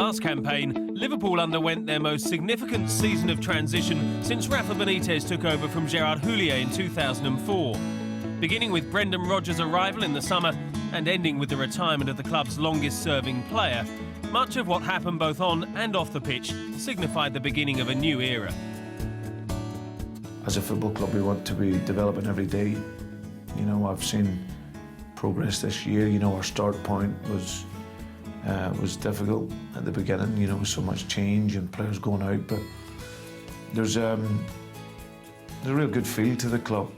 last campaign, Liverpool underwent their most significant season of transition since Rafa Benitez took over from Gerard Houllier in 2004. Beginning with Brendan Rodgers' arrival in the summer and ending with the retirement of the club's longest-serving player, much of what happened both on and off the pitch signified the beginning of a new era. As a football club, we want to be developing every day. You know, I've seen progress this year. You know, our start point was difficult at the beginning. You know, so much change and players going out, but there's a real good feel to the club.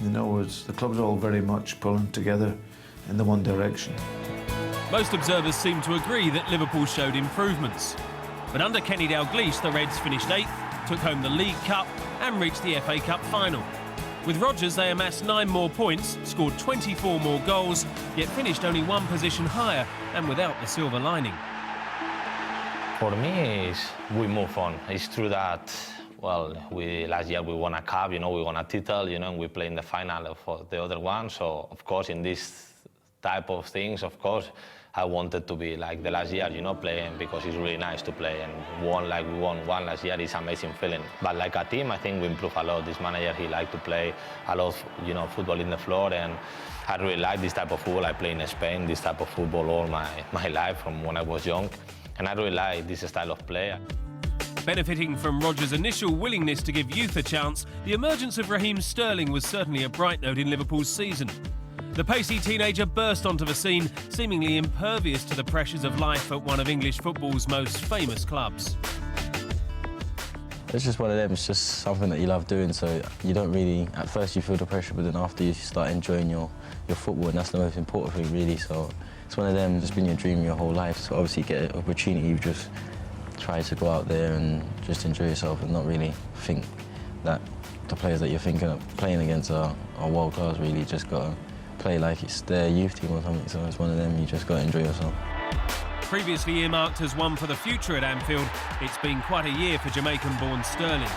You know, the club's all very much pulling together in the one direction. Most observers seem to agree that Liverpool showed improvements. But under Kenny Dalglish, the Reds finished 8th, took home the League Cup and reached the FA Cup final. With Rodgers, they amassed 9 more points, scored 24 more goals, yet finished only 1 position higher and without the silver lining. For me, we move on. It's true that, well, last year we won a cup, you know, we won a title, you know, and we played in the final for the other one. So, of course, in this type of things, of course, I wanted to be like the last year, you know, playing, because it's really nice to play, and we won one last year. It's an amazing feeling. But like a team, I think we improved a lot. This manager, he liked to play a lot of, you know, football in the floor, and I really like this type of football. I play in Spain, this type of football all my life from when I was young, and I really like this style of play. Benefiting from Rodgers' initial willingness to give youth a chance, the emergence of Raheem Sterling was certainly a bright note in Liverpool's season. The pacey teenager burst onto the scene, seemingly impervious to the pressures of life at one of English football's most famous clubs. It's just one of them, it's just something that you love doing, so you don't really, at first you feel the pressure, but then after you start enjoying your football, and that's the most important thing really, so it's one of them, just been your dream your whole life, so obviously you get an opportunity, you just try to go out there and just enjoy yourself and not really think that the players that you're thinking of playing against are world class, really. Just got to play like it's their youth team or something, so it's one of them, you just got to enjoy yourself. Previously earmarked as one for the future at Anfield, it's been quite a year for Jamaican-born Sterling.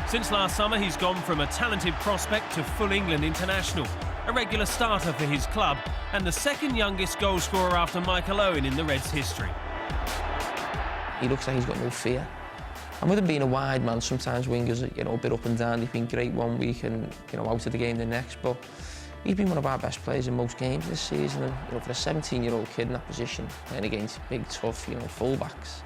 Since last summer, he's gone from a talented prospect to full England international, a regular starter for his club, and the second youngest goal scorer after Michael Owen in the Reds' history. He looks like he's got no fear. And with him being a wide man, sometimes wingers are, you know, a bit up and down. They've been great one week and, you know, out of the game the next, but he's been one of our best players in most games this season, and, you know, for a 17-year-old kid in that position, playing against big, tough, you know, full-backs,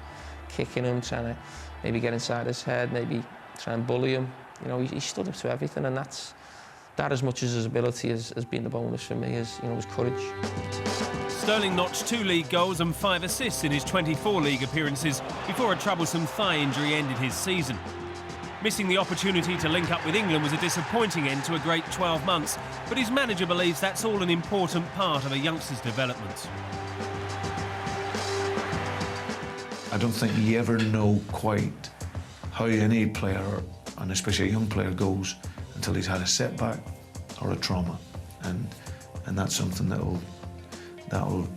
kicking him, trying to maybe get inside his head, maybe try and bully him. You know, he stood up to everything, and that as much as his ability has been the bonus for me, as, you know, his courage. Sterling notched 2 league goals and 5 assists in his 24 league appearances before a troublesome thigh injury ended his season. Missing the opportunity to link up with England was a disappointing end to a great 12 months, but his manager believes that's all an important part of a youngster's development. I don't think you ever know quite how any player, and especially a young player, goes until he's had a setback or a trauma, and that's something that will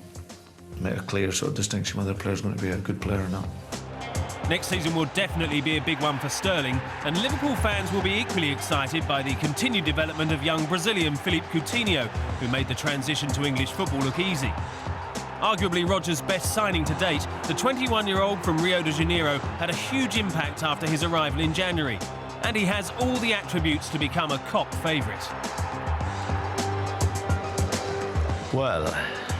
make a clear sort of distinction whether a player's going to be a good player or not. Next season will definitely be a big one for Sterling, and Liverpool fans will be equally excited by the continued development of young Brazilian Philippe Coutinho, who made the transition to English football look easy. Arguably Rodgers' best signing to date, the 21-year-old from Rio de Janeiro had a huge impact after his arrival in January, and he has all the attributes to become a Kop favourite. Well,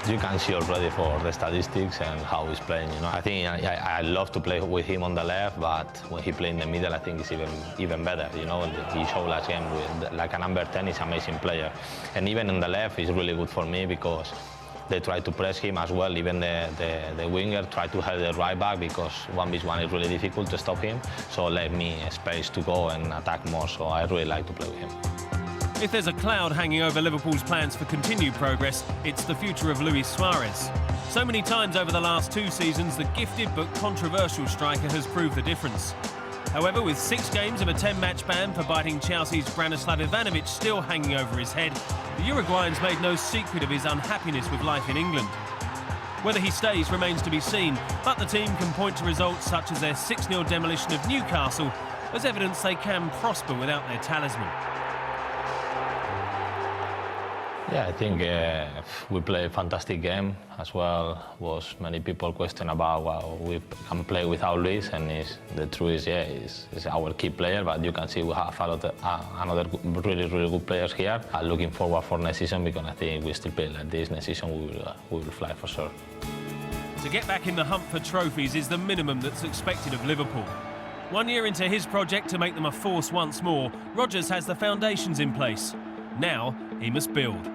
you can see already for the statistics and how he's playing. You know, I think I love to play with him on the left, but when he plays in the middle, I think it's even better. You know, he showed last game with like a number 10. He's an amazing player, and even on the left, it's really good for me because they try to press him as well. Even the winger try to help the right back because 1v1 is really difficult to stop him. So let me space to go and attack more. So I really like to play with him. If there's a cloud hanging over Liverpool's plans for continued progress, it's the future of Luis Suarez. So many times over the last 2 seasons, the gifted but controversial striker has proved the difference. However, with 6 games of a 10-match ban for biting Chelsea's Branislav Ivanovic still hanging over his head, the Uruguayan's made no secret of his unhappiness with life in England. Whether he stays remains to be seen, but the team can point to results such as their 6-0 demolition of Newcastle as evidence they can prosper without their talisman. Yeah, I think we play a fantastic game as well. Was many people question about well, we can play without Luis, and the truth is, yeah, he's our key player. But you can see we have a lot of, another really good players here. I'm looking forward for next season because I think we still play like this. Next season we will fly for sure. To get back in the hunt for trophies is the minimum that's expected of Liverpool. 1 year into his project to make them a force once more, Rodgers has the foundations in place. Now he must build.